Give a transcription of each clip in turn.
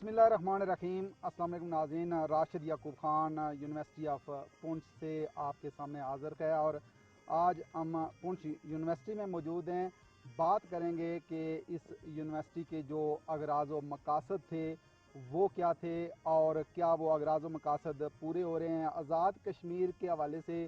बिस्मिल्लाहिर्रहमानिर्रहीम। अस्सलाम वालेकुम नाज़रीन, राशिद याकूब खान यूनिवर्सिटी ऑफ पुंछ से आपके सामने हाज़िर है और आज हम पुंछ यूनिवर्सिटी में मौजूद हैं। बात करेंगे कि इस यूनिवर्सिटी के जो अगराज़ व मकासद थे वो क्या थे और क्या वो अगराज़ व मकासद पूरे हो रहे हैं। आज़ाद कश्मीर के हवाले से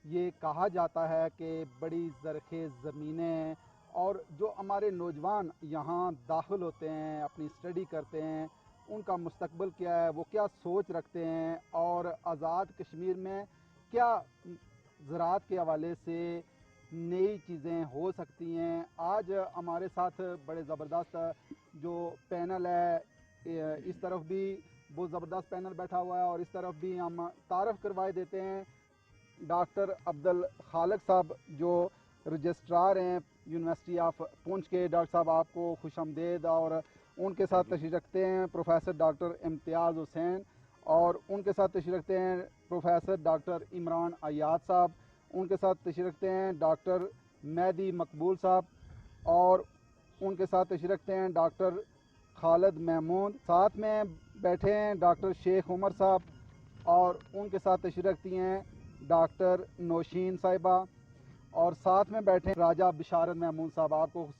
ये कहा जाता है कि बड़ी ज़रख़ेज़ ज़मीनें हैं और जो हमारे नौजवान यहाँ दाखिल होते हैं, अपनी स्टडी करते हैं, उनका मुस्तकबिल क्या है, वो क्या सोच रखते हैं और आज़ाद कश्मीर में क्या ज़राअत के हवाले से नई चीज़ें हो सकती हैं। आज हमारे साथ बड़े ज़बरदस्त जो पैनल है, इस तरफ भी बहुत ज़बरदस्त पैनल बैठा हुआ है और इस तरफ भी हम तारफ़ करवाए देते हैं डॉक्टर अब्दुल खालिक साहब जो रजिस्ट्रार हैं यूनिवर्सिटी ऑफ पुंछ के। डॉक्टर साहब आपको खुशामदीद। और उनके साथ तशरीफ़ रखते हैं प्रोफेसर डॉक्टर इम्तियाज़ हुसैन और उनके साथ तशरीफ़ रखते हैं प्रोफेसर डॉक्टर इमरान अयाद साहब। उनके साथ तशरीफ़ रखते हैं डॉक्टर मेहदी मकबूल साहब और उनके साथ तशरीफ़ रखते हैं डॉक्टर खालिद महमूद। साथ में बैठे हैं डॉक्टर शेख उमर साहब और उनके साथ तशरीफ़ रखती हैं डॉक्टर नौशीन साहिबा और साथ में बैठे राजा बिशारत महमूद साहब। आपको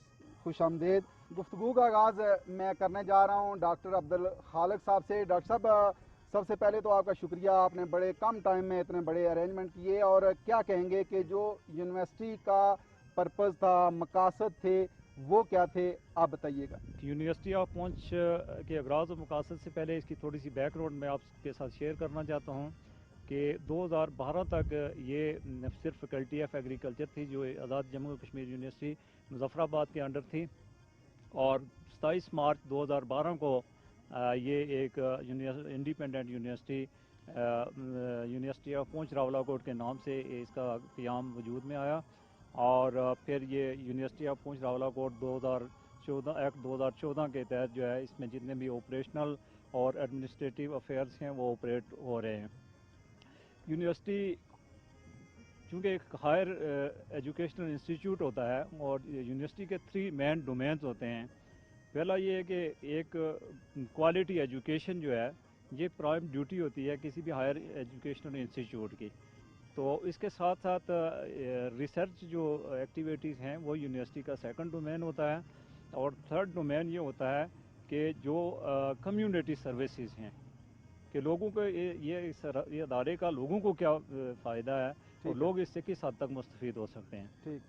खुशामदीद। गुफ्तगू का आगाज़ मैं करने जा रहा हूँ डॉक्टर अब्दुल खालिक साहब से। डॉक्टर साहब, सबसे पहले तो आपका शुक्रिया, आपने बड़े कम टाइम में इतने बड़े अरेंजमेंट किए और क्या कहेंगे कि जो यूनिवर्सिटी का पर्पज़ था, मकासद थे, वो क्या थे, आप बताइएगा। यूनिवर्सिटी ऑफ पुंछ के अगराज़ और मकासद से पहले इसकी थोड़ी सी बैकग्राउंड मैं आपके साथ शेयर करना चाहता हूँ कि 2012 तक ये सिर्फ फैकल्टी ऑफ एग्रीकल्चर थी जो आज़ाद जम्मू कश्मीर यूनिवर्सिटी मुजफ्फराबाद के अंडर थी और 27 मार्च 2012 को ये एक independent university university of Poonch Rawalakot के नाम से इसका क़याम वजूद में आया और फिर ये university of Poonch Rawalakot 2014 act 2014 के तहत जो है इसमें जितने भी ऑपरेशनल और एडमिनिस्ट्रेटिव अफेयर्स हैं वो ऑपरेट हो रहे हैं। यूनिवर्सिटी चूँकि एक हायर एजुकेशनल इंस्टीट्यूट होता है और यूनिवर्सिटी के 3 मेन डोमेन्स होते हैं। पहला ये है कि एक क्वालिटी एजुकेशन जो है ये प्राइम ड्यूटी होती है किसी भी हायर एजुकेशनल इंस्टीट्यूट की। तो इसके साथ साथ रिसर्च जो एक्टिविटीज़ हैं वो यूनिवर्सिटी का सेकंड डोमेन होता है और थर्ड डोमेन ये होता है कि जो कम्युनिटी सर्विसेज हैं कि लोगों को ये अदारे का लोगों को क्या फ़ायदा है और लोग इससे किस हद तक मुस्तफ़ीद हो सकते हैं। ठीक।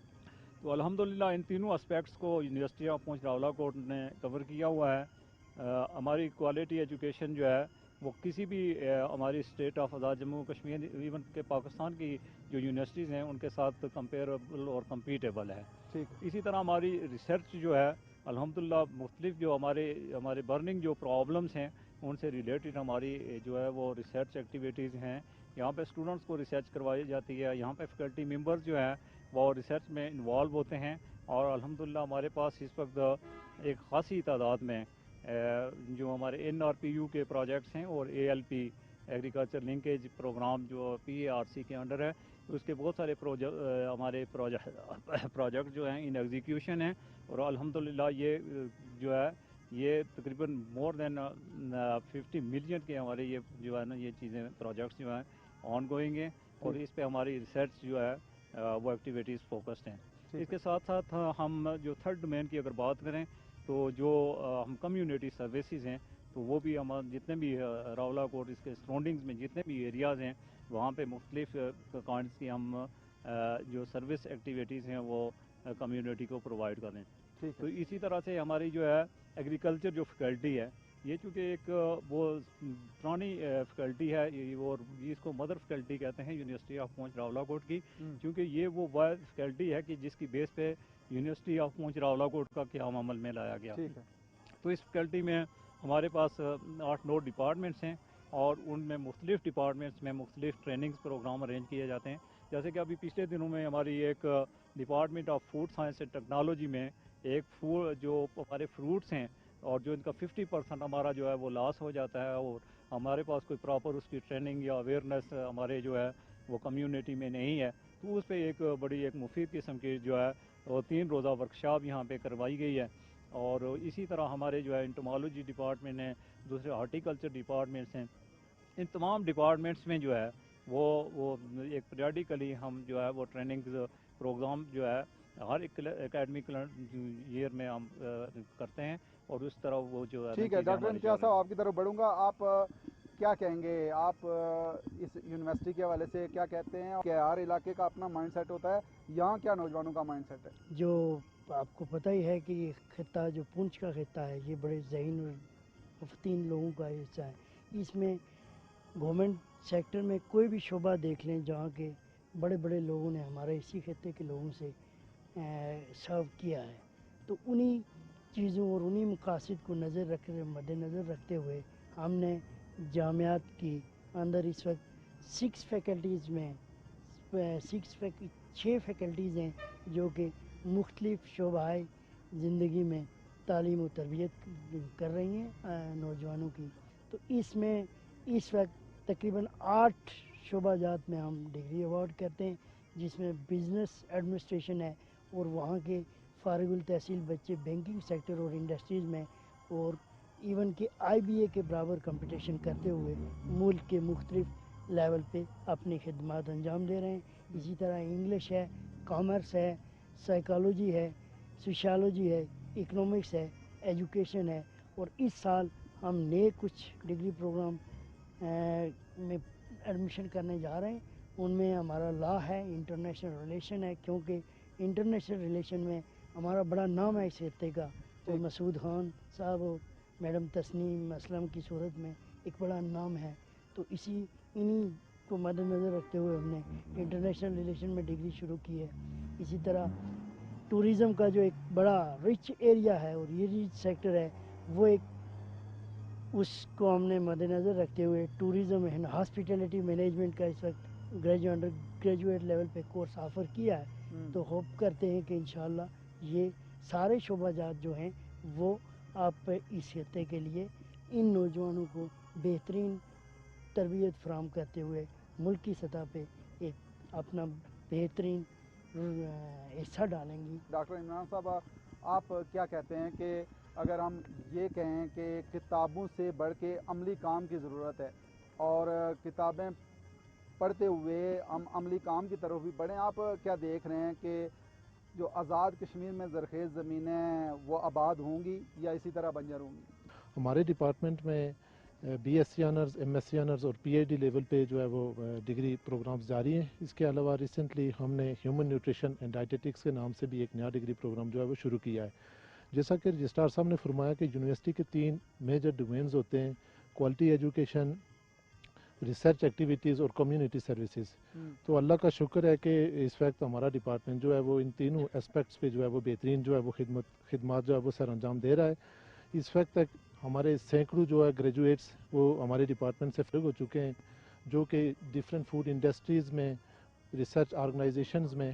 तो अल्हम्दुलिल्लाह इन तीनों एस्पेक्ट्स को यूनिवर्सिटी ऑफ पुंछ रावलाकोट ने कवर किया हुआ है। हमारी क्वालिटी एजुकेशन जो है वो किसी भी हमारी state of Azad Jammu Kashmir even के पाकिस्तान की जो यूनिवर्सिटीज़ हैं उनके साथ कंपेरेबल और कम्पीटेबल है। ठीक। इसी तरह हमारी रिसर्च जो है अल्हम्दुलिल्लाह मुख्तलिफ जो हमारे बर्निंग जो प्रॉब्लम्स हैं उनसे रिलेटेड हमारी जो है वो रिसर्च एक्टिविटीज़ हैं। यहाँ पे स्टूडेंट्स को रिसर्च करवाई जाती है, यहाँ पे फैकल्टी मेंबर्स जो हैं वो रिसर्च में इन्वॉल्व होते हैं और अल्हम्दुलिल्लाह हमारे पास इस वक्त एक ख़ासी तादाद में जो हमारे NRPU के प्रोजेक्ट्स हैं और ALP एग्रीकल्चर लिंकेज प्रोग्राम जो PARC के अंडर है उसके बहुत सारे हमारे प्रोजेक्ट जो हैं इन एग्जीक्यूशन हैं और अल्हम्दुलिल्लाह ये जो है ये तकरीबन मोर देन 50 मिलियन के हमारे ये जो है ना ये चीज़ें प्रोजेक्ट्स जो हैं ऑन गोइंग हैं और इस पे हमारी रिसर्च जो है वो एक्टिविटीज़ फोकस्ड हैं। इसके साथ साथ हम जो थर्ड डोमेन की अगर बात करें तो जो हम कम्युनिटी सर्विसेज हैं तो वो भी हम जितने भी रावलाकोट इसके सराउंडिंग्स में जितने भी एरियाज़ हैं वहाँ पे मुख्तलिफ काइंड्स की हम जो सर्विस एक्टिविटीज़ हैं वो कम्युनिटी को प्रोवाइड करें। तो इसी तरह से हमारी जो है एग्रीकल्चर जो फैकल्टी है ये चूँकि एक वो पुरानी फैकल्टी है और इसको मदर फैकल्टी कहते हैं यूनिवर्सिटी ऑफ पुंछ रावलाकोट की, क्योंकि ये वो फैकल्टी है कि जिसकी बेस पे यूनिवर्सिटी ऑफ पुंछ रावलाकोट का क़याम अमल में लाया गया। तो इस फैकल्टी में हमारे पास 8-9 डिपार्टमेंट्स हैं और उनमें मुख्तलिफ डिपार्टमेंट्स में मुख्तलिफ ट्रेनिंग्स प्रोग्राम अरेंज किए जाते हैं। जैसे कि अभी पिछले दिनों में हमारी एक department of food science and technology में एक जो हमारे फ्रूट्स हैं और जो इनका 50% हमारा जो है वो लॉस हो जाता है और हमारे पास कोई प्रॉपर उसकी ट्रेनिंग या अवेयरनेस हमारे जो है वो कम्युनिटी में नहीं है, तो उस पर एक बड़ी एक मुफीद किस्म की जो है वो 3 रोज़ा वर्कशॉप यहाँ पे करवाई गई है اور اسی طرح ہمارے جو ہے انٹمالوجی ڈپارٹمنٹ ہیں، دوسرے ہارٹیکلچر ڈپارٹمنٹس ہیں، ان تمام ڈپارٹمنٹس میں جو ہے وہ ایک پیریڈیکلی ہم جو ہے وہ ٹریننگ پروگرام جو ہے ہر ایک اکیڈمک ایئر میں ہم کرتے ہیں، اور اس طرح وہ جو ہے نا ٹھیک ہے چیزیں ڈاکٹر ہماری امتیاز جاری صاحب، ہیں۔ آپ کی طرف بڑھوں گا. آپ کیا کہیں گے؟ آپ اس یونیورسٹی کے حوالے سے کیا کہتے ہیں کہ ہر علاقے کا اپنا مائنڈ سیٹ ہوتا ہے، یہاں کیا نوجوانوں کا مائنڈ سیٹ ہے؟ جو آپ کو پتہ ہی ہے کہ یہ خطہ جو پونچھ کا خطہ ہے یہ بڑے ذہین اور مفتین لوگوں کا حصہ ہے. اس میں گورنمنٹ سیکٹر میں کوئی بھی شعبہ دیکھ لیں جہاں کے بڑے بڑے لوگوں نے ہمارے اسی خطے کے لوگوں سے سرو کیا ہے، تو انہی چیزوں اور انہی مقاصد کو مد نظر رکھتے ہوئے ہم نے جامعات کی اندر اس وقت 6 فیکلٹیز میں 6 فیکلٹیز ہیں جو کہ مختلف شعبۂ زندگی میں تعلیم و تربیت کر رہی ہیں نوجوانوں کی. تو اس میں اس وقت تقریباً 8 شعبہ جات میں ہم ڈگری ایوارڈ کرتے ہیں، جس میں بزنس ایڈمنسٹریشن ہے، اور وہاں کے فارغ التحصیل بچے بینکنگ سیکٹر اور انڈسٹریز میں اور ایون کہ IBA کے برابر کمپٹیشن کرتے ہوئے ملک کے مختلف لیول پہ اپنی خدمات انجام دے رہے ہیں. اسی طرح انگلش ہے، کامرس ہے، سائیکالوجی ہے، سوشیالوجی ہے، اکنامکس ہے، ایجوکیشن ہے. اور اس سال ہم نئے کچھ ڈگری پروگرام میں ایڈمیشن کرنے جا رہے ہیں. ان میں ہمارا لا ہے، انٹرنیشنل ریلیشن ہے، کیونکہ انٹرنیشنل ریلیشن میں ہمارا بڑا نام ہے اس خطے کا، اور مسعود خان صاحب اور میڈم تسنیم اسلم کی صورت میں ایک بڑا نام ہے. تو انہی کو مد نظر رکھتے ہوئے ہم نے انٹرنیشنل ریلیشن میں ڈگری شروع کی ہے. اسی طرح ٹورزم کا جو ایک بڑا رچ ایریا ہے اور یہ ریچ سیکٹر ہے، وہ ایک اس کو ہم نے مد نظر رکھتے ہوئے ٹورزم اینڈ ہاسپٹیلٹی مینجمنٹ کا اس وقت گریجویٹ لیول پہ کورس آفر کیا ہے. تو ہوپ کرتے ہیں کہ انشاءاللہ یہ سارے شعبہ جات جو ہیں وہ آپ اس خطے کے لیے ان نوجوانوں کو بہترین تربیت فراہم کرتے ہوئے ملک کی سطح پہ ایک اپنا بہترین حصہ ڈالیں گی. ڈاکٹر عمران صاحب، آپ کیا کہتے ہیں کہ اگر ہم یہ کہیں کہ کتابوں سے بڑھ کے عملی کام کی ضرورت ہے، اور کتابیں پڑھتے ہوئے ہم عملی کام کی طرف بھی بڑھیں، آپ کیا دیکھ رہے ہیں کہ جو آزاد کشمیر میں زرخیز زمینیں وہ آباد ہوں گی یا اسی طرح بنجر ہوں گی؟ ہمارے ڈپارٹمنٹ میں BSc آنرز، MSc آنرز اور PhD لیول پہ جو ہے وہ ڈگری پروگرامز جاری ہیں. اس کے علاوہ ریسنٹلی ہم نے ہیومن نیوٹریشن اینڈ ڈائٹیٹکس کے نام سے بھی ایک نیا ڈگری پروگرام جو ہے وہ شروع کیا ہے. جیسا کہ رجسٹرار صاحب نے فرمایا کہ یونیورسٹی کے 3 میجر ڈومینز ہوتے ہیں: کوالٹی ایجوکیشن، ریسرچ ایکٹیویٹیز اور کمیونٹی سروسز. تو اللہ کا شکر ہے کہ اس وقت ہمارا ڈپارٹمنٹ جو ہے وہ ان تینوں اسپیکٹس پہ جو ہے وہ بہترین جو ہے وہ خدمات جو ہے وہ سر انجام دے رہا ہے. اس وقت تک ہمارے سینکڑوں جو ہے گریجویٹس وہ ہمارے ڈپارٹمنٹ سے فارغ ہو چکے ہیں، جو کہ ڈفرینٹ فوڈ انڈسٹریز میں، ریسرچ آرگنائزیشنز میں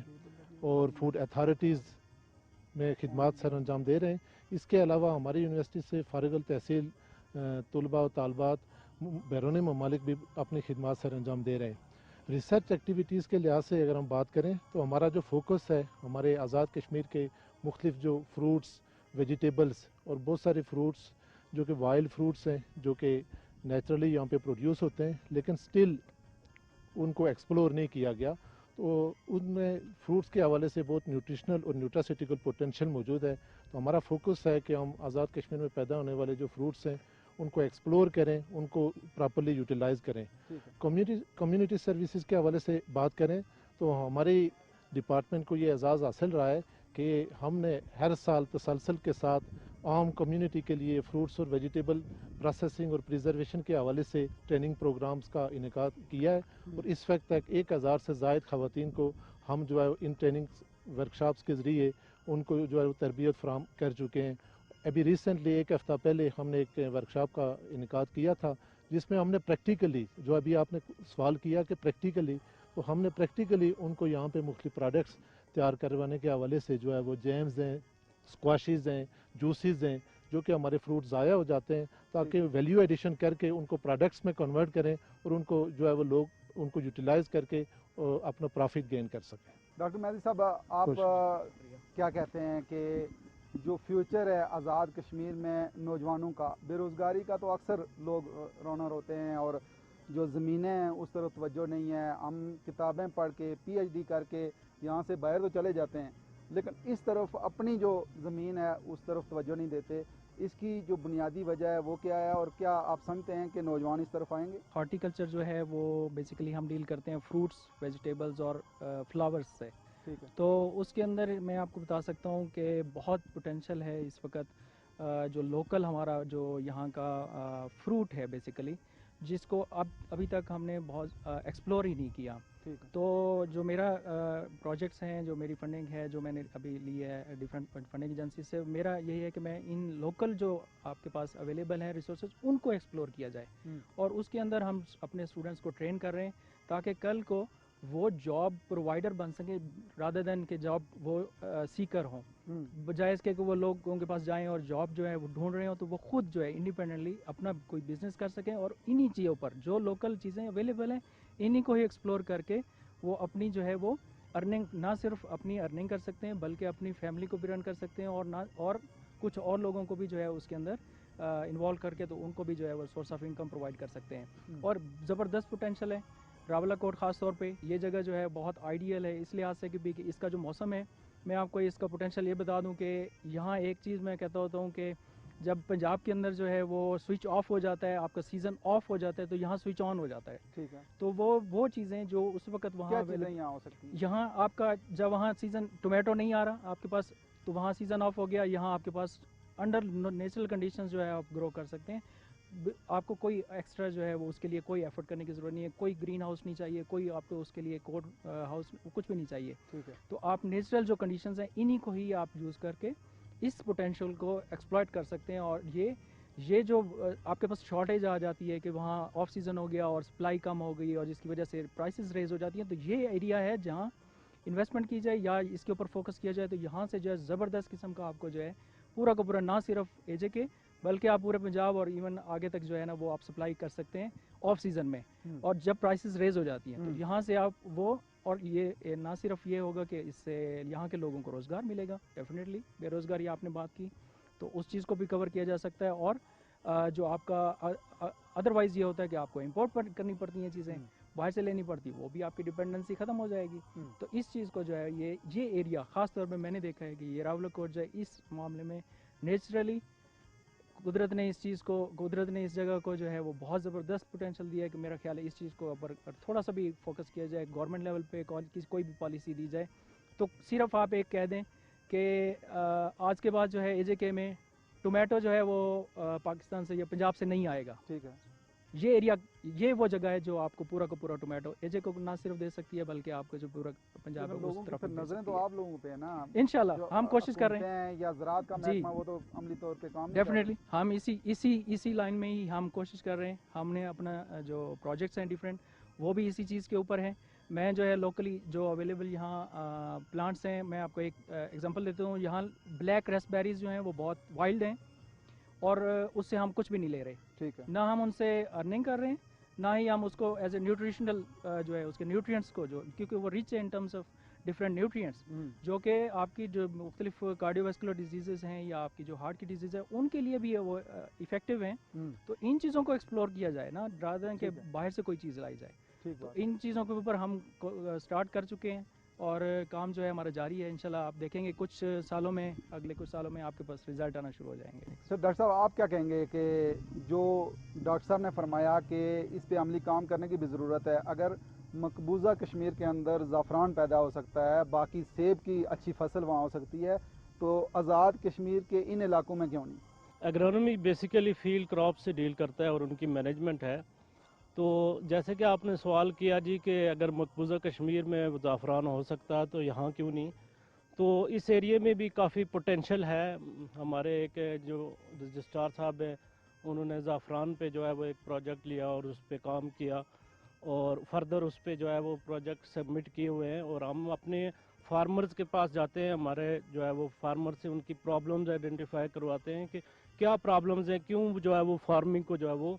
اور فوڈ اتھارٹیز میں خدمات سر انجام دے رہے ہیں. اس کے علاوہ ہماری یونیورسٹی سے فارغ التحصیل طلباء و طالبات بیرون ممالک بھی اپنی خدمات سر انجام دے رہے ہیں. ریسرچ ایکٹیویٹیز کے لحاظ سے اگر ہم بات کریں تو ہمارا جو فوکس ہے ہمارے آزاد کشمیر کے مختلف جو فروٹس، ویجیٹیبلس اور بہت سارے فروٹس جو کہ وائلڈ فروٹس ہیں، جو کہ نیچرلی یہاں پہ پروڈیوس ہوتے ہیں لیکن سٹل ان کو ایکسپلور نہیں کیا گیا، تو ان میں فروٹس کے حوالے سے بہت نیوٹریشنل اور نیوٹراسیٹیکل پوٹینشیل موجود ہے. تو ہمارا فوکس ہے کہ ہم آزاد کشمیر میں پیدا ہونے والے جو فروٹس ہیں ان کو ایکسپلور کریں، ان کو پراپرلی یوٹیلائز کریں. کمیونٹی سروسز کے حوالے سے بات کریں تو ہماری ڈپارٹمنٹ کو یہ اعزاز حاصل رہا ہے کہ ہم نے ہر سال تسلسل کے ساتھ عام کمیونٹی کے لیے فروٹس اور ویجیٹیبل پروسیسنگ اور پریزرویشن کے حوالے سے ٹریننگ پروگرامز کا انعقاد کیا ہے. اور اس وقت تک 1000 سے زائد خواتین کو ہم جو ہے ان ٹریننگ ورکشاپس کے ذریعے ان کو جو ہے تربیت فراہم کر چکے ہیں. ابھی ریسنٹلی 1 ہفتہ پہلے ہم نے ایک ورکشاپ کا انعقاد کیا تھا، جس میں ہم نے پریکٹیکلی، جو ابھی آپ نے سوال کیا کہ پریکٹیکلی، تو ہم نے پریکٹیکلی ان کو یہاں پہ مختلف پروڈکٹس تیار کروانے کے حوالے سے جو ہے وہ جیمز ہیں، اسکواشیز ہیں، جوسیز ہیں، جو کہ ہمارے فروٹ ضائع ہو جاتے ہیں، تاکہ ویلیو ایڈیشن کر کے ان کو پروڈکٹس میں کنورٹ کریں اور ان کو جو ہے وہ لوگ ان کو یوٹیلائز کر کے اپنا پروفٹ گین کر سکیں. ڈاکٹر مہدی صاحب، آپ کیا کہتے ہیں کہ جو فیوچر ہے آزاد کشمیر میں نوجوانوں کا، بے روزگاری کا تو اکثر لوگ رونر ہوتے ہیں اور جو زمینیں ہیں اس طرف توجہ نہیں ہے. ہم کتابیں پڑھ کے پی ایچ ڈی کر کے یہاں سے باہر تو چلے جاتے ہیں لیکن اس طرف اپنی جو زمین ہے اس طرف توجہ نہیں دیتے. اس کی جو بنیادی وجہ ہے وہ کیا ہے اور کیا آپ سمجھتے ہیں کہ نوجوان اس طرف آئیں گے؟ ہارٹیکلچر جو ہے وہ بیسیکلی ہم ڈیل کرتے ہیں فروٹس، ویجیٹیبلز اور فلاورز سے. ٹھیک ہے. تو اس کے اندر میں آپ کو بتا سکتا ہوں کہ بہت پوٹینشیل ہے اس وقت. جو لوکل ہمارا جو یہاں کا فروٹ ہے بیسیکلی، جس کو ابھی تک ہم نے بہت ایکسپلور ہی نہیں کیا. ٹھیک ہے. تو جو میرا پروجیکٹس ہیں، جو میری فنڈنگ ہے، جو میں نے ابھی لی ہے ڈفرینٹ فنڈنگ ایجنسی سے، میرا یہی ہے کہ میں ان لوکل جو آپ کے پاس اویلیبل ہیں ریسورسز ان کو ایکسپلور کیا جائے اور اس کے اندر ہم اپنے اسٹوڈنٹس کو ٹرین کر رہے ہیں تاکہ کل کو وہ جاب پرووائڈر بن سکیں رادر دین کہ جاب وہ سیکر ہوں. بجائے اس کے کہ وہ لوگوں کے پاس جائیں اور جاب جو ہے وہ ڈھونڈ رہے ہوں تو وہ خود جو ہے انڈیپینڈنٹلی اپنا کوئی بزنس کر سکیں اور انہی چیزوں پر جو لوکل چیزیں اویلیبل ہیں انہی کو ہی ایکسپلور کر کے وہ اپنی جو ہے وہ ارننگ، نہ صرف اپنی ارننگ کر سکتے ہیں بلکہ اپنی فیملی کو بھی رن کر سکتے ہیں اور کچھ اور لوگوں کو بھی جو ہے اس کے اندر انوالو کر کے تو ان کو بھی جو ہے وہ سورس آف انکم پرووائڈ کر سکتے ہیں. اور زبردست پوٹینشیل ہے. راولا کوٹ خاص طور پہ یہ جگہ جو ہے بہت آئیڈیل ہے اس لحاظ سے کہ بھی کہ اس کا جو موسم ہے، میں آپ کو اس کا پوٹینشیل یہ بتا دوں کہ یہاں ایک چیز میں کہتا ہوتا ہوں کہ جب پنجاب کے اندر جو ہے وہ سوئچ آف ہو جاتا ہے، آپ کا سیزن آف ہو جاتا ہے تو یہاں سوئچ آن ہو جاتا ہے. ٹھیک ہے. تو وہ چیزیں جو اس وقت وہاں کیا چیزیں یہاں ہو سکتی ہیں؟ یہاں آپ کا جب وہاں سیزن ٹومیٹو نہیں آ رہا آپ کے پاس تو وہاں سیزن آف ہو گیا، یہاں آپ کے پاس انڈر نیچرل کنڈیشنز جو ہے آپ گرو کر سکتے ہیں. آپ کو کوئی ایکسٹرا جو ہے وہ اس کے لیے کوئی ایفرٹ کرنے کی ضرورت نہیں ہے، کوئی گرین ہاؤس نہیں چاہیے، کوئی آپ کو اس کے لیے کوڈ ہاؤس کچھ بھی نہیں چاہیے. ٹھیک ہے. تو آپ نیچرل جو کنڈیشنز ہیں انہی کو ہی آپ یوز کر کے اس پوٹینشیل کو ایکسپلائٹ کر سکتے ہیں. اور یہ جو آپ کے پاس شارٹیج آ جاتی ہے کہ وہاں آف سیزن ہو گیا اور سپلائی کم ہو گئی اور جس کی وجہ سے پرائسز ریز ہو جاتی ہیں، تو یہ ایریا ہے جہاں انویسٹمنٹ کی جائے یا اس کے اوپر فوکس کیا جائے تو یہاں سے جو ہے زبردست قسم کا آپ کو جو ہے پورا کا پورا نہ صرف اے جے کے بلکہ آپ پورے پنجاب اور ایون آگے تک جو ہے نا وہ آپ سپلائی کر سکتے ہیں آف سیزن میں. اور جب پرائسز ریز ہو جاتی ہیں تو یہاں سے آپ وہ، اور یہ نہ صرف یہ ہوگا کہ اس سے یہاں کے لوگوں کو روزگار ملے گا، ڈیفینیٹلی بے روزگاری آپ نے بات کی تو اس چیز کو بھی کور کیا جا سکتا ہے. اور جو آپ کا ادروائز یہ ہوتا ہے کہ آپ کو امپورٹ کرنی پڑتی ہیں چیزیں، باہر سے لینی پڑتی، وہ بھی آپ کی ڈپینڈنسی ختم ہو جائے گی. تو اس چیز کو جو ہے یہ ایریا خاص طور پہ میں نے دیکھا ہے کہ یہ راولا کوٹ جو ہے اس معاملے میں نیچرلی قدرت نے اس جگہ کو جو ہے وہ بہت زبردست پوٹینشیل دیا ہے کہ میرا خیال ہے اس چیز کو اوپر تھوڑا سا بھی فوکس کیا جائے، گورنمنٹ لیول پہ کوئی بھی پالیسی دی جائے تو صرف آپ ایک کہہ دیں کہ آج کے بعد جو ہے اے جے کے میں ٹومیٹو جو ہے وہ پاکستان سے یا پنجاب سے نہیں آئے گا. ٹھیک ہے. یہ ایریا، یہ وہ جگہ ہے جو آپ کو پورا کا پورا ٹومیٹو اے جے کو نہ صرف دے سکتی ہے بلکہ آپ کو جو پورا پنجاب ہے لوگوں اس کی طرف پھر بھی دے نظریں سکتی تو ہے. آپ لوگوں پہ ہے نا، انشاءاللہ ہم کوشش کر رہے ہیں یا زراعت کا جی محکمہ وہ تو عملی طور پہ کام نہیں ڈیفینیٹلی ہم اسی لائن میں ہی ہم کوشش کر رہے ہیں. ہم نے اپنا جو پروجیکٹس ہیں ڈفرینٹ وہ بھی اسی چیز کے اوپر ہیں. میں جو ہے لوکلی جو اویلیبل یہاں پلانٹس ہیں، میں آپ کو ایک ایگزامپل دیتا ہوں. یہاں بلیک ریسبیریز جو ہیں وہ بہت وائلڈ ہیں اور اس سے ہم کچھ بھی نہیں لے رہے. ٹھیک ہے. نہ ہم ان سے ارننگ کر رہے ہیں، نہ ہی ہم اس کو ایز اے نیوٹریشنل جو ہے اس کے نیوٹرینٹس کو جو کیونکہ وہ ریچ ہے in terms of different nutrients جو کہ آپ کی جو مختلف کارڈیو ویسکولر ڈیزیزز ہیں یا آپ کی جو ہارٹ کی ڈیزیز ہے ان کے لیے بھی وہ افیکٹو ہیں. تو ان چیزوں کو ایکسپلور کیا جائے نا رادر دین کہ باہر سے کوئی چیز لائی جائے. تو ان چیزوں کے اوپر ہم اسٹارٹ کر چکے ہیں اور کام جو ہے ہمارا جاری ہے. انشاءاللہ آپ دیکھیں گے کچھ سالوں میں، اگلے کچھ سالوں میں آپ کے پاس رزلٹ آنا شروع ہو جائیں گے. سر ڈاکٹر صاحب آپ کیا کہیں گے کہ جو ڈاکٹر صاحب نے فرمایا کہ اس پہ عملی کام کرنے کی بھی ضرورت ہے، اگر مقبوضہ کشمیر کے اندر زعفران پیدا ہو سکتا ہے، باقی سیب کی اچھی فصل وہاں ہو سکتی ہے، تو آزاد کشمیر کے ان علاقوں میں کیوں نہیں؟ ایگرونومی بیسیکلی فیلڈ کراپ سے ڈیل کرتا ہے اور ان کی مینجمنٹ ہے. تو جیسے کہ آپ نے سوال کیا جی کہ اگر مقبوضہ کشمیر میں زعفران ہو سکتا تو یہاں کیوں نہیں، تو اس ایریے میں بھی کافی پوٹینشیل ہے. ہمارے ایک جو رجسٹرار صاحب ہیں انہوں نے زعفران پہ جو ہے وہ ایک پروجیکٹ لیا اور اس پہ کام کیا اور فردر اس پہ جو ہے وہ پروجیکٹ سبمٹ کیے ہوئے ہیں اور ہم اپنے فارمرز کے پاس جاتے ہیں. ہمارے جو ہے وہ فارمر سے ان کی پرابلمز آئیڈینٹیفائی کرواتے ہیں کہ کیا پرابلمز ہیں، کیوں جو ہے وہ فارمنگ کو جو ہے وہ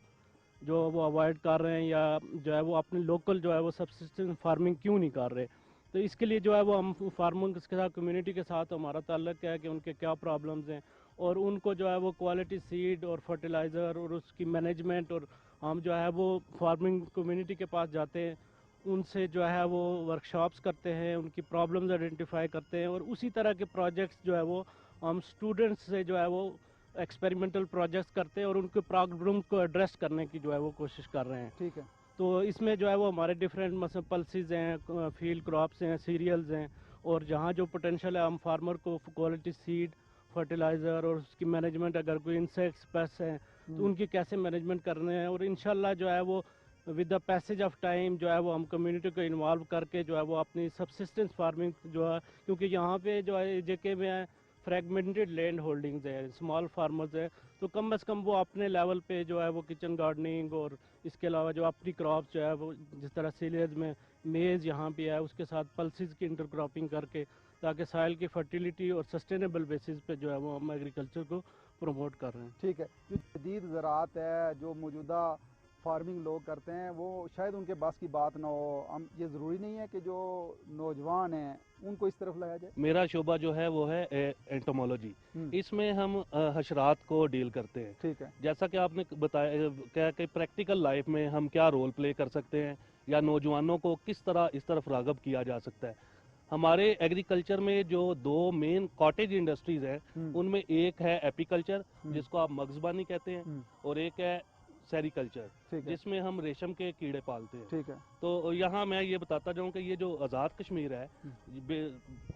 اوائڈ کر رہے ہیں یا جو ہے وہ اپنے لوکل جو ہے وہ سبسسٹنس فارمنگ کیوں نہیں کر رہے. तो इसके लिए जो है वो हम फार्मर्स के साथ, कम्युनिटी के साथ हमारा ताल्लुक है कि उनके क्या प्रॉब्लम्स हैं, और उनको जो है वो क्वालिटी सीड और फर्टिलाइज़र और उसकी मैनेजमेंट, और हम जो है वो फार्मिंग कम्युनिटी के पास जाते हैं, उनसे जो है वो वर्कशॉप्स करते हैं, उनकी प्रॉब्लम्स आइडेंटिफाई करते हैं, और उसी तरह के प्रोजेक्ट्स जो है वो हम स्टूडेंट्स से जो है वो एक्सपेरिमेंटल प्रोजेक्ट्स करते हैं और उनके प्रॉब्लम को एड्रेस करने की जो है वो कोशिश कर रहे हैं। ठीक है। तो इसमें जो है वो हमारे डिफरेंट मतलब पल्सेस हैं, फील्ड क्रॉप्स हैं, सीरियल्स हैं, और जहाँ जो पोटेंशियल है हम फार्मर को क्वालिटी सीड, फर्टिलाइज़र और उसकी मैनेजमेंट, अगर कोई इंसेक्ट्स पेस्ट हैं तो उनकी कैसे मैनेजमेंट करने हैं, और इंशाल्लाह जो है वो with the passage of time जो है वो हम कम्युनिटी को इन्वॉल्व करके जो है वो अपनी सबसिस्टेंस फार्मिंग जो है, क्योंकि यहाँ पे जो है जेके में फ्रेगमेंटेड लैंड होल्डिंग्स है, स्मॉल फार्मर्स है, तो कम से कम वो अपने लेवल पे जो है वो किचन गार्डनिंग और इसके अलावा जो अपनी क्रॉप्स जो है वो जिस तरह सीरियल्स में मेज़ यहाँ पे है, उसके साथ पल्सेस की इंटरक्रॉपिंग करके, ताकि सॉइल की फर्टिलिटी और सस्टेनेबल बेसिस पे जो है वो हम एग्रीकल्चर को प्रमोट कर रहे हैं। ठीक है। जो जदीद ज़राअत है, जो मौजूदा फार्मिंग लोग करते हैं, वो शायद उनके बस की बात ना हो। हम ये ज़रूरी नहीं है कि जो नौजवान हैं उनको इस तरफ लाया जाए। मेरा शोबा जो है वो है एंटोमोलॉजी। इसमें हम हशरात को डील करते हैं। ठीक है। जैसा कि आपने बताया क्या कि प्रैक्टिकल लाइफ में हम क्या रोल प्ले कर सकते हैं, या नौजवानों को किस तरह इस तरफ राग़ब किया जा सकता है। हमारे एग्रीकल्चर में जो दो मेन कॉटेज इंडस्ट्रीज हैं, उनमें एक है एपीकल्चर जिसको आप मगजबानी कहते हैं, और एक है सेरिकल्चर जिसमें हम रेशम के कीड़े पालते हैं। ठीक है। तो यहाँ मैं ये बताता जाऊँ कि ये जो आज़ाद कश्मीर है,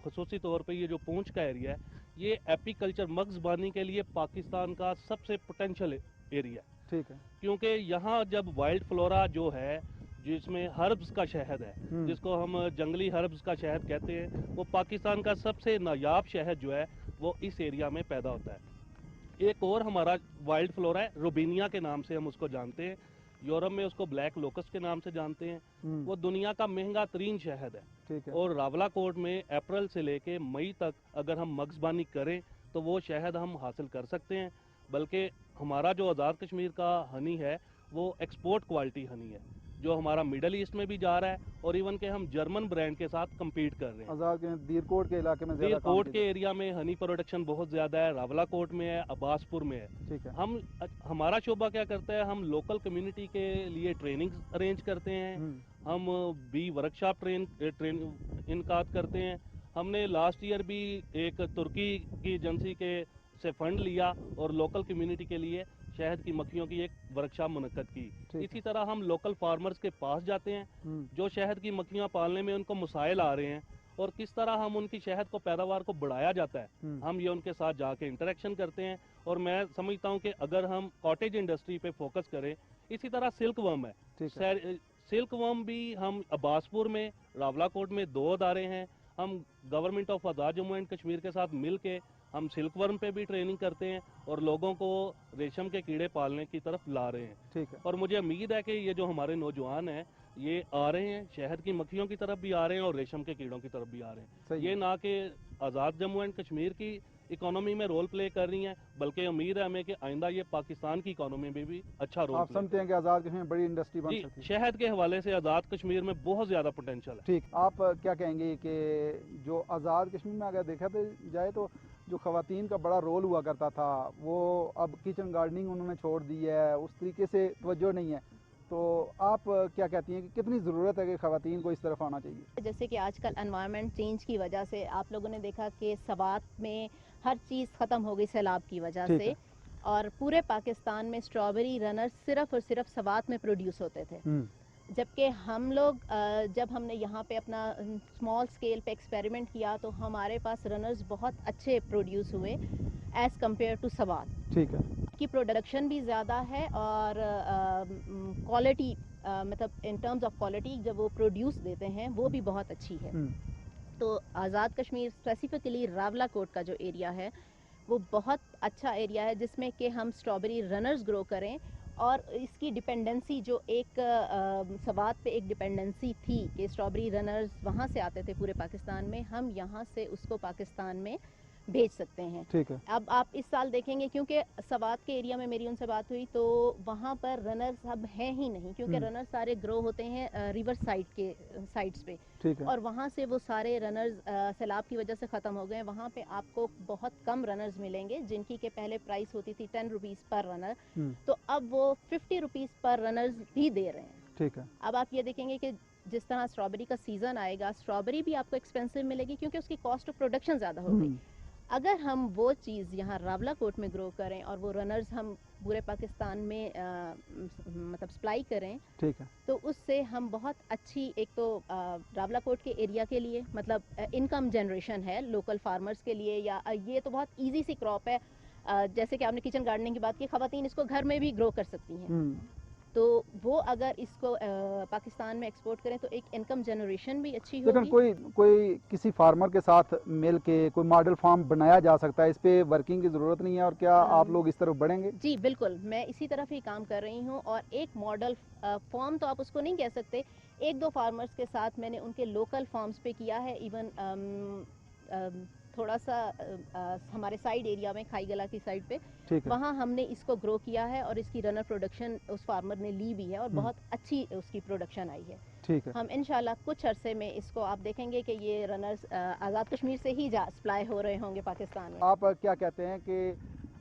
खसूसी तौर पे ये जो पूंछ का एरिया है, ये एपीकल्चर मगजबानी के लिए पाकिस्तान का सबसे पोटेंशियल एरिया है। ठीक है। क्योंकि यहाँ जब वाइल्ड फ्लोरा जो है, जिसमें हर्ब्स का शहद है, जिसको हम जंगली हर्ब्स का शहद कहते हैं, वो पाकिस्तान का सबसे नायाब शहद जो है वो इस एरिया में पैदा होता है। एक और हमारा वाइल्ड फ्लोरा है, रोबीनिया के नाम से हम उसको जानते हैं, यूरोप में उसको ब्लैक लोकस्ट के नाम से जानते हैं। वो दुनिया का महंगा तरीन शहद है। ठीक है। और रावलाकोट में अप्रैल से लेके मई तक अगर हम मगजबानी करें तो वो शहद हम हासिल कर सकते हैं। बल्कि हमारा जो आज़ाद कश्मीर का हनी है वो एक्सपोर्ट क्वालिटी हनी है, जो हमारा मिडल ईस्ट में भी जा रहा है, और इवन के हम जर्मन ब्रांड के साथ compete कर रहे हैं। आज़ाद के दीरकोट के इलाके में दीरकोट के एरिया में हनी प्रोडक्शन बहुत ज़्यादा है, रावलाकोट में है, अब्बासपुर में है। ठीक है। हमारा शोबा क्या करता है, हम लोकल कम्युनिटी के लिए ट्रेनिंग अरेंज करते हैं, हम बी वर्कशॉप इनकाद करते हैं। हमने लास्ट ईयर भी एक तुर्की की एजेंसी के से फंड लिया और लोकल कम्युनिटी के लिए शहद की मक्खियों की एक वर्कशॉप मुनक्कद की। इसी तरह हम लोकल फार्मर्स के पास जाते हैं जो शहद की मक्खियां पालने में उनको मसाइल आ रहे हैं, और किस तरह हम उनकी शहद को पैदावार को बढ़ाया जाता है, हम ये उनके साथ जाके इंटरेक्शन करते हैं। और मैं समझता हूँ कि अगर हम कॉटेज इंडस्ट्री पे फोकस करें, इसी तरह सिल्क वर्म है, सिल्क वर्म भी हम अब्बासपुर में, रावलाकोट में 2 अदारे हैं, हम government of Azad Jammu and Kashmir के साथ मिल के हम सिल्क वर्म पे भी ट्रेनिंग करते हैं और लोगों को रेशम के कीड़े पालने की तरफ ला रहे हैं। ठीक है। और मुझे उम्मीद है कि ये जो हमारे नौजवान हैं ये आ रहे हैं, शहद की मक्खियों की तरफ भी आ रहे हैं और रेशम के कीड़ों की तरफ भी आ रहे हैं। ये ना कि आज़ाद जम्मू एंड कश्मीर की इकोनॉमी में रोल प्ले कर रही हैं, बल्कि उम्मीद है हमें कि आइंदा ये पाकिस्तान की इकोनॉमी में भी अच्छा रोल आप समझते हैं कि आज़ाद कश्मीर में बड़ी इंडस्ट्री बन सकती है? शहद के हवाले से आज़ाद कश्मीर में बहुत ज़्यादा पोटेंशियल है। ठीक, आप क्या कहेंगे कि जो आज़ाद कश्मीर में अगर देखा जाए तो जो ख़वातीन का बड़ा रोल हुआ करता था, वो अब किचन गार्डनिंग उन्होंने छोड़ दी है, उस तरीके से तवज्जो नहीं है, तो आप क्या कहती हैं कि कितनी ज़रूरत है कि ख़वातीन को इस तरफ आना चाहिए? जैसे कि आजकल एनवायरनमेंट चेंज की वजह से आप लोगों ने देखा कि सवात में हर चीज़ ख़त्म हो गई सैलाब की वजह से, और पूरे पाकिस्तान में स्ट्रॉबेरी रनर्स सिर्फ और सिर्फ सवात में प्रोड्यूस होते थे। जबकि हम लोग जब हमने यहाँ पे अपना स्मॉल स्केल पे एक्सपेरिमेंट किया तो हमारे पास रनर्स बहुत अच्छे प्रोड्यूस हुए एज़ कम्पेयर टू सवात। ठीक है। की प्रोडक्शन भी ज़्यादा है और क्वालिटी मतलब इन टर्म्स ऑफ क्वालिटी जब वो प्रोड्यूस देते हैं वो भी बहुत अच्छी है। तो आज़ाद कश्मीर स्पेसिफिकली रावलाकोट का जो एरिया है वो बहुत अच्छा एरिया है जिसमें कि हम स्ट्रॉबेरी रनर्स ग्रो करें, और इसकी डिपेंडेंसी जो एक सवात पे एक डिपेंडेंसी थी कि स्ट्रॉबेरी रनर्स वहाँ से आते थे पूरे पाकिस्तान में, हम यहाँ से उसको पाकिस्तान में भेज सकते हैं। ठीक है। अब आप इस साल देखेंगे क्योंकि सवात के एरिया में मेरी उनसे बात हुई तो वहाँ पर रनर्स अब हैं ही नहीं, क्योंकि रनर्स सारे ग्रो होते हैं रिवर साइड के साइड्स पे, ठीक है। और वहाँ से वो सारे रनर्स सैलाब की वजह से ख़त्म हो गए। वहाँ पे आपको बहुत कम रनर्स मिलेंगे जिनकी के पहले प्राइस होती थी 10 रुपीज़ पर रनर, तो अब वो 50 रुपीज़ पर रनर्स भी दे रहे हैं। ठीक है। अब आप ये देखेंगे कि जिस तरह स्ट्रॉबेरी का सीज़न आएगा, स्ट्रॉबेरी भी आपको एक्सपेंसिव मिलेगी क्योंकि उसकी कॉस्ट ऑफ प्रोडक्शन ज़्यादा होगी। अगर हम वो चीज़ यहाँ रावलाकोट में ग्रो करें और वो रनर्स हम पूरे पाकिस्तान में मतलब सप्लाई करें, ठीक है, तो उससे हम बहुत अच्छी एक तो रावलाकोट के एरिया के लिए मतलब इनकम जनरेशन है लोकल फार्मर्स के लिए, या ये तो बहुत इजी सी क्रॉप है। जैसे कि आपने किचन गार्डनिंग की बात की, ख़वातीन इसको घर में भी ग्रो कर सकती हैं, तो वो अगर इसको पाकिस्तान में एक्सपोर्ट करें तो एक इनकम जनरेशन भी अच्छी लेकिन होगी। कोई किसी फार्मर के साथ मिल के कोई मॉडल फार्म बनाया जा सकता है, इस पे वर्किंग की ज़रूरत नहीं है, और क्या आप लोग इस तरफ बढ़ेंगे? जी बिल्कुल, मैं इसी तरफ ही काम कर रही हूँ, और एक मॉडल फॉर्म तो आप उसको नहीं कह सकते, एक दो फार्मर्स के साथ मैंने उनके लोकल फार्म्स पे किया है। इवन थोड़ा सा हमारे साइड एरिया में खाईगला की साइड पे, ठीक है। वहाँ हमने इसको ग्रो किया है और इसकी रनर प्रोडक्शन उस फार्मर ने ली भी है और बहुत अच्छी उसकी प्रोडक्शन आई है। ठीक है। हम इंशाल्लाह कुछ अरसे में इसको आप देखेंगे कि ये रनर्स आज़ाद कश्मीर से ही सप्लाई हो रहे होंगे पाकिस्तान में। आप क्या कहते हैं कि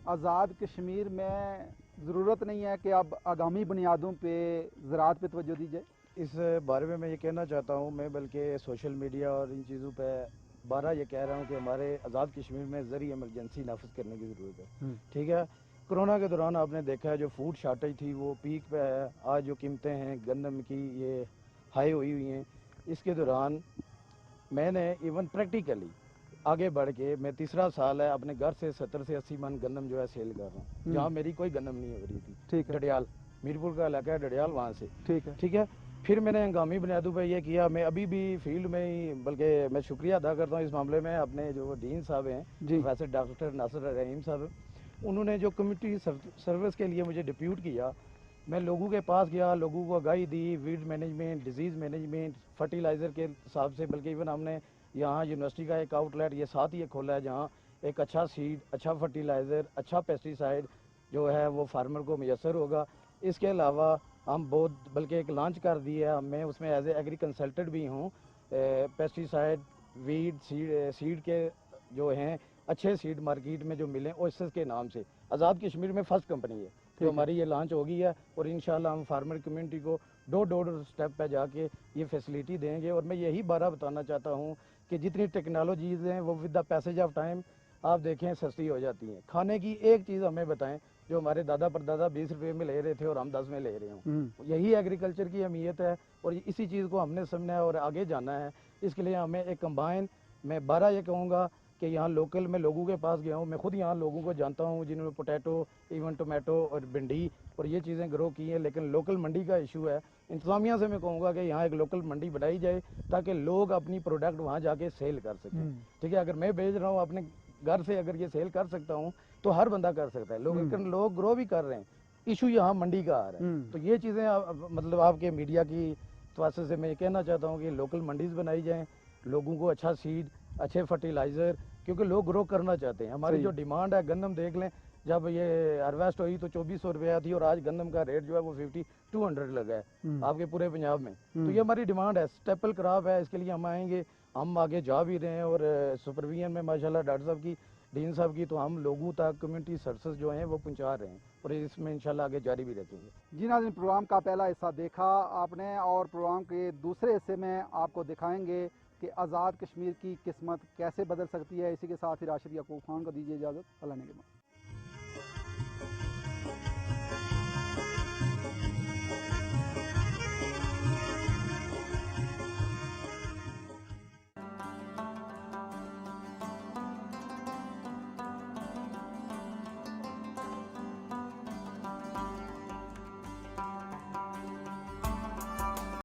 आज़ाद कश्मीर में ज़रूरत नहीं है कि अब आगामी बुनियादों पे ज़राअत पे तवज्जो दी जाए? इस बारे में मैं ये कहना चाहता हूँ, मैं बल्कि सोशल मीडिया और इन चीज़ों पे बारह ये कह रहा हूँ कि हमारे आज़ाद कश्मीर में ज़रिए इमरजेंसी नाफिज करने की ज़रूरत है। ठीक है, कोरोना के दौरान आपने देखा है जो फूड शार्टेज थी वो पीक पे है। आज जो कीमतें हैं गंदम की ये हाई हुई हैं। इसके दौरान मैंने इवन प्रैक्टिकली आगे बढ़ के, मैं तीसरा साल है अपने घर से 70 से 80 मन गंदम जो है सेल कर रहा हूँ, जहाँ मेरी कोई गंदम नहीं हो रही थी। ठीक है। डडियाल, मीरपुर का इलाका है डडियाल, वहाँ से। ठीक है। ठीक है, फिर मैंने हंगामी बुनियादों पर यह किया, मैं अभी भी फील्ड में ही, बल्कि मैं शुक्रिया अदा करता हूँ इस मामले में अपने जो डीन साहब हैं, प्रोफेसर डॉक्टर नासिर रहीम साहब, उन्होंने जो कम्युनिटी सर्विस के लिए मुझे डिप्यूट किया। मैं लोगों के पास गया, लोगों को आगाही दी, weed management, disease management, fertiliser के हिसाब से, बल्कि इवन हमने यहाँ यूनिवर्सिटी का एक आउटलेट ये साथ ही खोला है जहाँ एक अच्छा सीड, अच्छा फर्टिलाइज़र, अच्छा पेस्टिसाइड जो है वो फार्मर को मैसर होगा। इसके अलावा हम बहुत बल्कि एक लॉन्च कर दिया है, मैं उसमें एज ए एग्री कंसल्टेंट भी हूँ। पेस्टिसाइड, वीड, सीड के जो हैं अच्छे सीड मार्केट में जो मिलें ओएसएस के नाम से आज़ाद कश्मीर में फर्स्ट कंपनी है जो हमारी ये लॉन्च होगी है, और इंशाल्लाह हम फार्मर कम्युनिटी को डोर स्टेप पे जाके ये फैसिलिटी देंगे। और मैं यही बारह बताना चाहता हूँ कि जितनी टेक्नोलॉजीज़ हैं वो with the passage of time आप देखें सस्ती हो जाती हैं। खाने की एक चीज़ हमें बताएं, जो हमारे दादा परदादा 20 रुपये में ले रहे थे और हम 10 में ले रहे हों, यही एग्रीकल्चर की अहमियत है और इसी चीज़ को हमने समझना है और आगे जाना है। इसके लिए हमें एक कंबाइन, मैं 12 ये कहूँगा कि यहाँ लोकल में लोगों के पास गया हूँ, मैं खुद यहाँ लोगों को जानता हूँ जिन्होंने पोटैटो, इवन टोमेटो और भिंडी और ये चीज़ें ग्रो की हैं, लेकिन लोकल मंडी का इशू है। इंतज़ामिया से मैं कहूँगा कि यहाँ एक लोकल मंडी बनाई जाए ताकि लोग अपनी प्रोडक्ट वहाँ जाके सेल कर सकें। ठीक है, अगर मैं भेज रहा हूँ अपने घर से, अगर ये सेल कर सकता हूँ तो हर बंदा कर सकता है। लोग ग्रो भी कर रहे हैं, इशू यहाँ मंडी का आ रहा है। तो ये चीज़ें मतलब आपके मीडिया की वजह से मैं ये कहना चाहता हूँ कि लोकल मंडीज़ बनाई जाएँ, लोगों को अच्छा सीड, अच्छे फर्टिलाइज़र, क्योंकि लोग ग्रो करना चाहते हैं। हमारी जो डिमांड है, गंदम देख लें, जब ये हार्वेस्ट हुई तो 2400 रुपया थी और आज गंदम का रेट जो है वो 5200 लगा है आपके पूरे पंजाब में। तो ये हमारी डिमांड है, स्टेपल क्रॉप है, इसके लिए हम आएंगे, हम आगे जा भी रहे हैं। और सुपरविजन में माशाल्लाह डॉक्टर साहब की, डीन साहब की, तो हम लोगों तक कम्युनिटी सर्विसेज जो हैं वो पहुँचा रहे हैं और इसमें इंशाल्लाह आगे जारी भी रखेंगे। जी नाज़रीन, प्रोग्राम का पहला हिस्सा देखा आपने और प्रोग्राम के दूसरे हिस्से में आपको दिखाएंगे कि आज़ाद कश्मीर की किस्मत कैसे बदल सकती है। इसी के साथ ही राशिद याकूब खान को दीजिए इजाज़त। अल्लाह ने के बाद।